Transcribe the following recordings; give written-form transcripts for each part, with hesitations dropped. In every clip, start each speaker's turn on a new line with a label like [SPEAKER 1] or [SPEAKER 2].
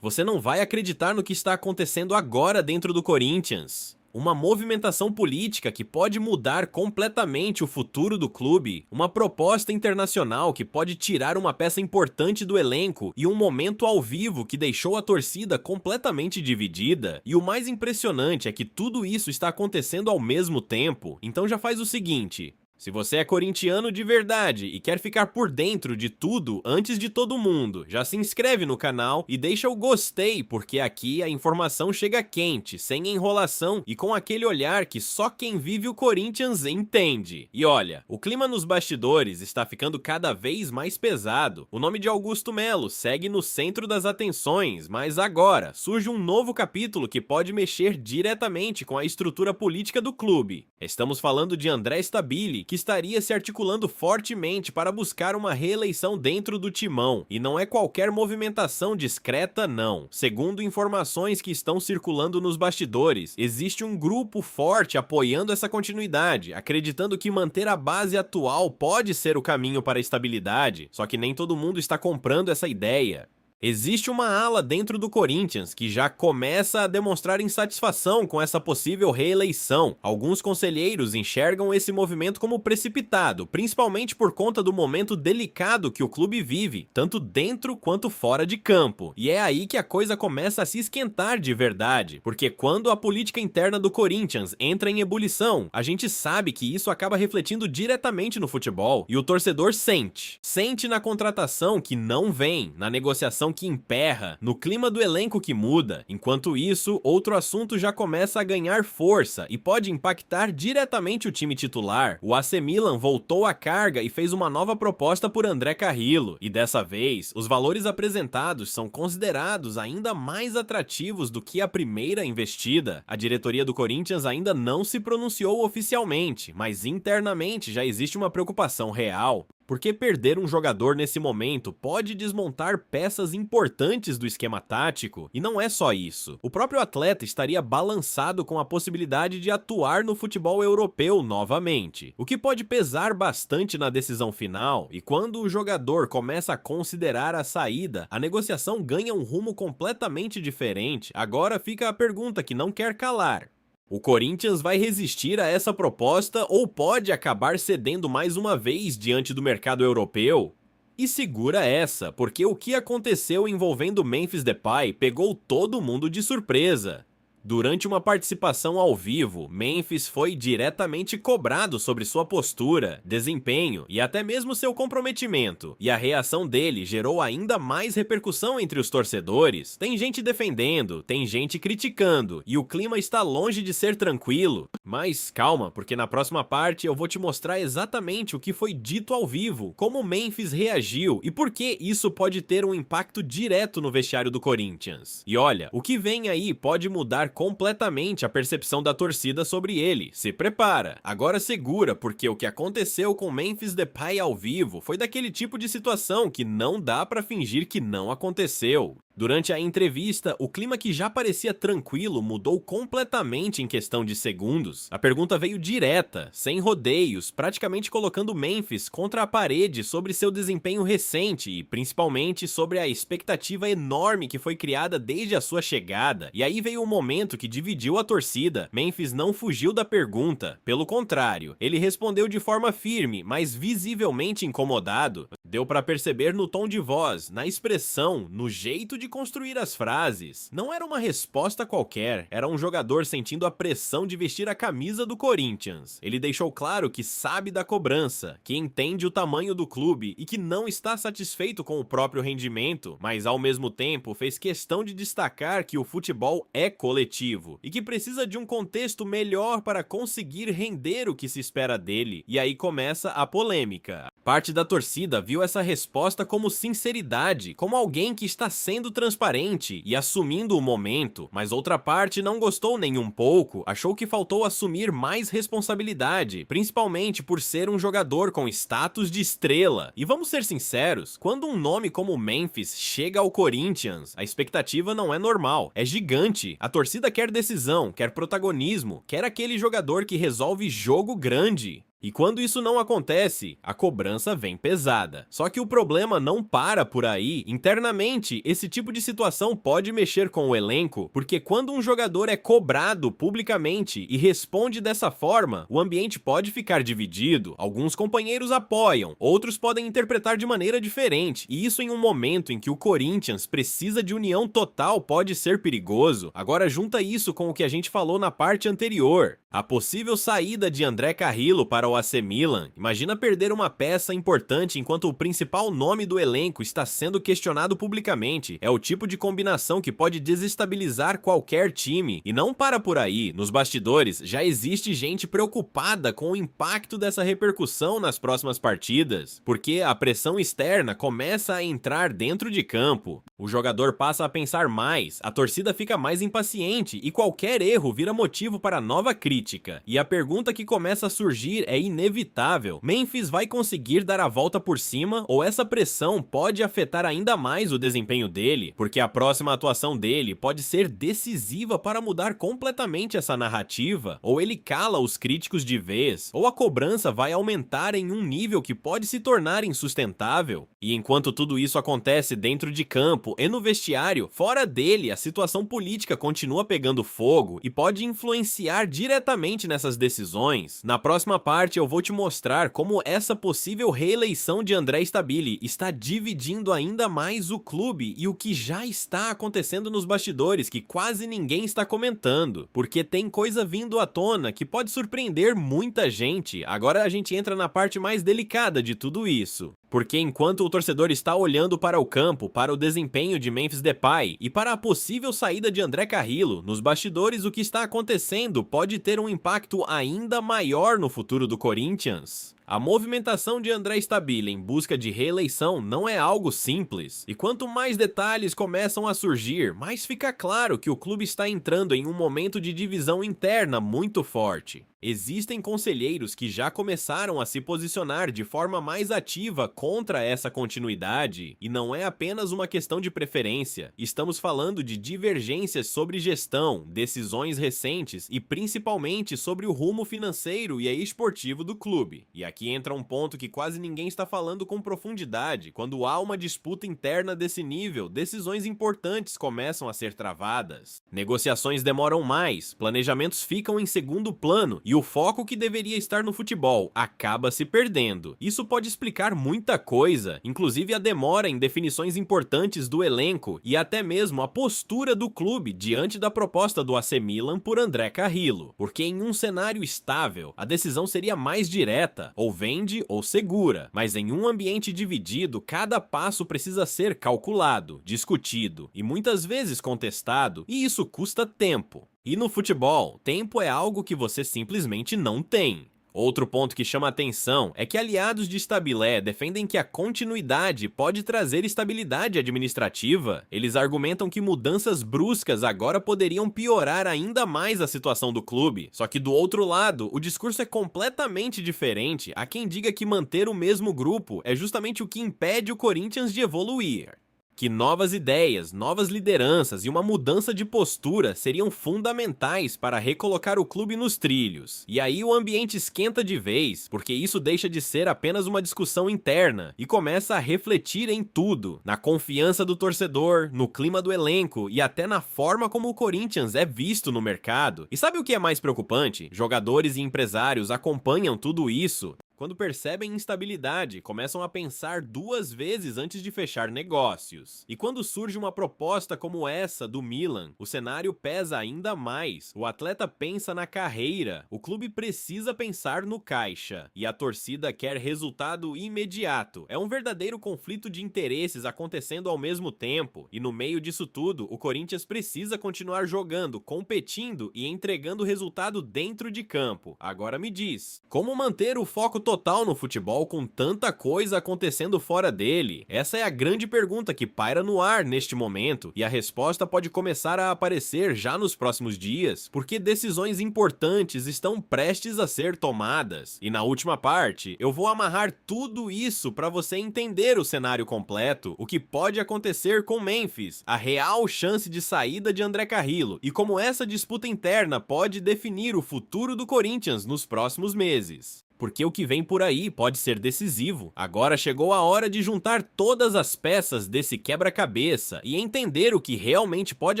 [SPEAKER 1] Você não vai acreditar no que está acontecendo agora dentro do Corinthians. Uma movimentação política que pode mudar completamente o futuro do clube, uma proposta internacional que pode tirar uma peça importante do elenco e um momento ao vivo que deixou a torcida completamente dividida. E o mais impressionante é que tudo isso está acontecendo ao mesmo tempo. Então já faz o seguinte: se você é corintiano de verdade e quer ficar por dentro de tudo antes de todo mundo, já se inscreve no canal e deixa o gostei, porque aqui a informação chega quente, sem enrolação e com aquele olhar que só quem vive o Corinthians entende. E olha, o clima nos bastidores está ficando cada vez mais pesado. O nome de Augusto Melo segue no centro das atenções, mas agora surge um novo capítulo que pode mexer diretamente com a estrutura política do clube. Estamos falando de André Stabile, que estaria se articulando fortemente para buscar uma reeleição dentro do timão. E não é qualquer movimentação discreta, não. Segundo informações que estão circulando nos bastidores, existe um grupo forte apoiando essa continuidade, acreditando que manter a base atual pode ser o caminho para a estabilidade, só que nem todo mundo está comprando essa ideia. Existe uma ala dentro do Corinthians que já começa a demonstrar insatisfação com essa possível reeleição. Alguns conselheiros enxergam esse movimento como precipitado, principalmente por conta do momento delicado que o clube vive, tanto dentro quanto fora de campo. E é aí que a coisa começa a se esquentar de verdade, porque quando a política interna do Corinthians entra em ebulição, a gente sabe que isso acaba refletindo diretamente no futebol, e o torcedor sente. Sente na contratação que não vem, na negociação que emperra, no clima do elenco que muda. Enquanto isso, outro assunto já começa a ganhar força e pode impactar diretamente o time titular. O AC Milan voltou à carga e fez uma nova proposta por André Carrillo, e dessa vez, os valores apresentados são considerados ainda mais atrativos do que a primeira investida. A diretoria do Corinthians ainda não se pronunciou oficialmente, mas internamente já existe uma preocupação real. Porque perder um jogador nesse momento pode desmontar peças importantes do esquema tático, e não é só isso. O próprio atleta estaria balançado com a possibilidade de atuar no futebol europeu novamente, o que pode pesar bastante na decisão final, e quando o jogador começa a considerar a saída, a negociação ganha um rumo completamente diferente. Agora fica a pergunta que não quer calar: o Corinthians vai resistir a essa proposta ou pode acabar cedendo mais uma vez diante do mercado europeu? E segura essa, porque o que aconteceu envolvendo Memphis Depay pegou todo mundo de surpresa. Durante uma participação ao vivo, Memphis foi diretamente cobrado sobre sua postura, desempenho e até mesmo seu comprometimento, e a reação dele gerou ainda mais repercussão entre os torcedores. Tem gente defendendo, tem gente criticando, e o clima está longe de ser tranquilo. Mas calma, porque na próxima parte eu vou te mostrar exatamente o que foi dito ao vivo, como Memphis reagiu e por que isso pode ter um impacto direto no vestiário do Corinthians. E olha, o que vem aí pode mudar completamente a percepção da torcida sobre ele. Se prepara, agora segura, porque o que aconteceu com Memphis Depay ao vivo foi daquele tipo de situação que não dá pra fingir que não aconteceu. Durante a entrevista, o clima que já parecia tranquilo mudou completamente em questão de segundos. A pergunta veio direta, sem rodeios, praticamente colocando Memphis contra a parede sobre seu desempenho recente e principalmente sobre a expectativa enorme que foi criada desde a sua chegada. E aí veio um momento que dividiu a torcida. Memphis não fugiu da pergunta, pelo contrário, ele respondeu de forma firme, mas visivelmente incomodado. Deu pra perceber no tom de voz, na expressão, no jeito de construir as frases. Não era uma resposta qualquer, era um jogador sentindo a pressão de vestir a camisa do Corinthians. Ele deixou claro que sabe da cobrança, que entende o tamanho do clube e que não está satisfeito com o próprio rendimento, mas ao mesmo tempo fez questão de destacar que o futebol é coletivo e que precisa de um contexto melhor para conseguir render o que se espera dele. E aí começa a polêmica. Parte da torcida viu essa resposta como sinceridade, como alguém que está sendo transparente e assumindo o momento, mas outra parte não gostou nem um pouco, achou que faltou assumir mais responsabilidade, principalmente por ser um jogador com status de estrela. E vamos ser sinceros, quando um nome como Memphis chega ao Corinthians, a expectativa não é normal, é gigante. A torcida quer decisão, quer protagonismo, quer aquele jogador que resolve jogo grande. E quando isso não acontece, a cobrança vem pesada. Só que o problema não para por aí. Internamente, esse tipo de situação pode mexer com o elenco, porque quando um jogador é cobrado publicamente e responde dessa forma, o ambiente pode ficar dividido. Alguns companheiros apoiam, outros podem interpretar de maneira diferente, e isso em um momento em que o Corinthians precisa de união total pode ser perigoso. Agora junta isso com o que a gente falou na parte anterior. A possível saída de André Carrillo para o AC Milan. Imagina perder uma peça importante enquanto o principal nome do elenco está sendo questionado publicamente. É o tipo de combinação que pode desestabilizar qualquer time. E não para por aí. Nos bastidores já existe gente preocupada com o impacto dessa repercussão nas próximas partidas, porque a pressão externa começa a entrar dentro de campo. O jogador passa a pensar mais, a torcida fica mais impaciente e qualquer erro vira motivo para nova crítica. E a pergunta que começa a surgir é inevitável. Memphis vai conseguir dar a volta por cima ou essa pressão pode afetar ainda mais o desempenho dele? Porque a próxima atuação dele pode ser decisiva para mudar completamente essa narrativa, ou ele cala os críticos de vez, ou a cobrança vai aumentar em um nível que pode se tornar insustentável. E enquanto tudo isso acontece dentro de campo e no vestiário, fora dele, a situação política continua pegando fogo e pode influenciar diretamente nessas decisões. Na próxima parte eu vou te mostrar como essa possível reeleição de André Stabile está dividindo ainda mais o clube e o que já está acontecendo nos bastidores que quase ninguém está comentando, porque tem coisa vindo à tona que pode surpreender muita gente. Agora a gente entra na parte mais delicada de tudo isso. Porque enquanto o torcedor está olhando para o campo, para o desempenho de Memphis Depay e para a possível saída de André Carrillo, nos bastidores o que está acontecendo pode ter um impacto ainda maior no futuro do Corinthians. A movimentação de André Stabile em busca de reeleição não é algo simples, e quanto mais detalhes começam a surgir, mais fica claro que o clube está entrando em um momento de divisão interna muito forte. Existem conselheiros que já começaram a se posicionar de forma mais ativa contra essa continuidade, e não é apenas uma questão de preferência. Estamos falando de divergências sobre gestão, decisões recentes e principalmente sobre o rumo financeiro e esportivo do clube. E aqui entra um ponto que quase ninguém está falando com profundidade. Quando há uma disputa interna desse nível, decisões importantes começam a ser travadas. Negociações demoram mais, planejamentos ficam em segundo plano e o foco que deveria estar no futebol acaba se perdendo. Isso pode explicar muita coisa, inclusive a demora em definições importantes do elenco e até mesmo a postura do clube diante da proposta do AC Milan por André Carrillo. Porque em um cenário estável, a decisão seria mais direta, ou vende ou segura, mas em um ambiente dividido, cada passo precisa ser calculado, discutido e muitas vezes contestado, e isso custa tempo. E no futebol, tempo é algo que você simplesmente não tem. Outro ponto que chama atenção é que aliados de Stabile defendem que a continuidade pode trazer estabilidade administrativa. Eles argumentam que mudanças bruscas agora poderiam piorar ainda mais a situação do clube. Só que do outro lado, o discurso é completamente diferente. Há quem diga que manter o mesmo grupo é justamente o que impede o Corinthians de evoluir. Que novas ideias, novas lideranças e uma mudança de postura seriam fundamentais para recolocar o clube nos trilhos. E aí o ambiente esquenta de vez, porque isso deixa de ser apenas uma discussão interna e começa a refletir em tudo, na confiança do torcedor, no clima do elenco e até na forma como o Corinthians é visto no mercado. E sabe o que é mais preocupante? Jogadores e empresários acompanham tudo isso. Quando percebem instabilidade, começam a pensar duas vezes antes de fechar negócios. E quando surge uma proposta como essa do Milan, o cenário pesa ainda mais. O atleta pensa na carreira, o clube precisa pensar no caixa, e a torcida quer resultado imediato. É um verdadeiro conflito de interesses acontecendo ao mesmo tempo, e no meio disso tudo, o Corinthians precisa continuar jogando, competindo e entregando resultado dentro de campo. Agora me diz, como manter o foco total no futebol com tanta coisa acontecendo fora dele? Essa é a grande pergunta que paira no ar neste momento, e a resposta pode começar a aparecer já nos próximos dias, porque decisões importantes estão prestes a ser tomadas. E na última parte, eu vou amarrar tudo isso para você entender o cenário completo, o que pode acontecer com Memphis, a real chance de saída de André Carrillo, e como essa disputa interna pode definir o futuro do Corinthians nos próximos meses. porque o que vem por aí pode ser decisivo. Agora chegou a hora de juntar todas as peças desse quebra-cabeça e entender o que realmente pode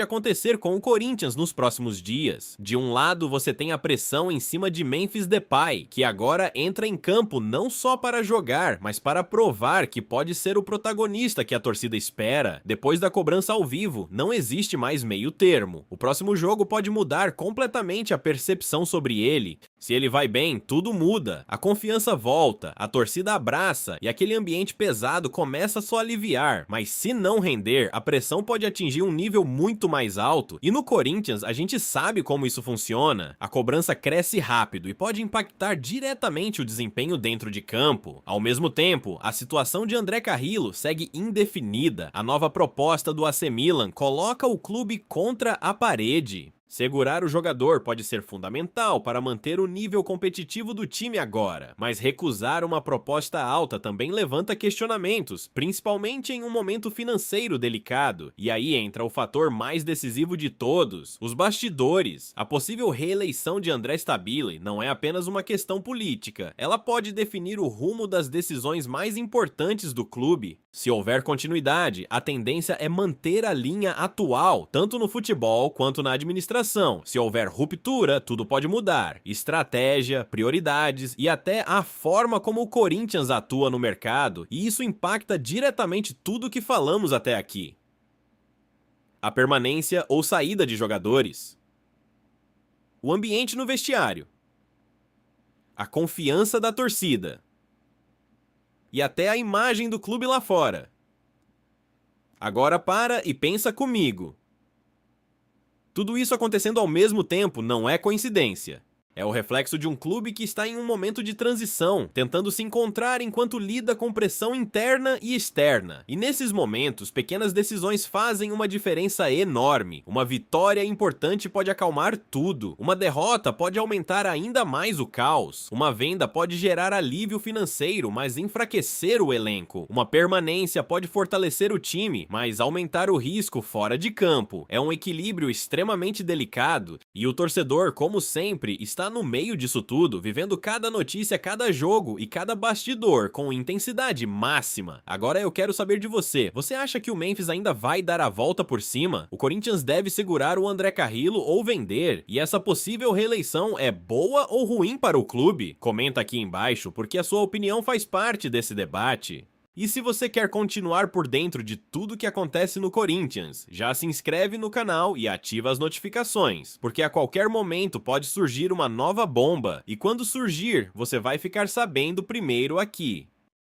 [SPEAKER 1] acontecer com o Corinthians nos próximos dias. De um lado, você tem a pressão em cima de Memphis Depay, que agora entra em campo não só para jogar, mas para provar que pode ser o protagonista que a torcida espera. Depois da cobrança ao vivo, não existe mais meio termo. O próximo jogo pode mudar completamente a percepção sobre ele. Se ele vai bem, tudo muda. A confiança volta, a torcida abraça e aquele ambiente pesado começa a só aliviar. Mas se não render, a pressão pode atingir um nível muito mais alto. E no Corinthians, a gente sabe como isso funciona. A cobrança cresce rápido e pode impactar diretamente o desempenho dentro de campo. Ao mesmo tempo, a situação de André Carrillo segue indefinida. A nova proposta do AC Milan coloca o clube contra a parede. Segurar o jogador pode ser fundamental para manter o nível competitivo do time agora, mas recusar uma proposta alta também levanta questionamentos, principalmente em um momento financeiro delicado. E aí entra o fator mais decisivo de todos, os bastidores. A possível reeleição de André Stabile não é apenas uma questão política, ela pode definir o rumo das decisões mais importantes do clube. Se houver continuidade, a tendência é manter a linha atual, tanto no futebol quanto na administração. Se houver ruptura, tudo pode mudar. Estratégia, prioridades e até a forma como o Corinthians atua no mercado, e isso impacta diretamente tudo que falamos até aqui. A permanência ou saída de jogadores. O ambiente no vestiário. A confiança da torcida. E até a imagem do clube lá fora. Agora para e pensa comigo. Tudo isso acontecendo ao mesmo tempo não é coincidência. É o reflexo de um clube que está em um momento de transição, tentando se encontrar enquanto lida com pressão interna e externa. E nesses momentos, pequenas decisões fazem uma diferença enorme. Uma vitória importante pode acalmar tudo. Uma derrota pode aumentar ainda mais o caos. Uma venda pode gerar alívio financeiro, mas enfraquecer o elenco. Uma permanência pode fortalecer o time, mas aumentar o risco fora de campo. É um equilíbrio extremamente delicado, e o torcedor, como sempre, está no meio disso tudo, vivendo cada notícia, cada jogo e cada bastidor com intensidade máxima. Agora eu quero saber de você. Você acha que o Memphis ainda vai dar a volta por cima? O Corinthians deve segurar o André Carrillo ou vender? E essa possível reeleição é boa ou ruim para o clube? Comenta aqui embaixo, porque a sua opinião faz parte desse debate. E se você quer continuar por dentro de tudo que acontece no Corinthians, já se inscreve no canal e ativa as notificações, porque a qualquer momento pode surgir uma nova bomba, e quando surgir, você vai ficar sabendo primeiro aqui.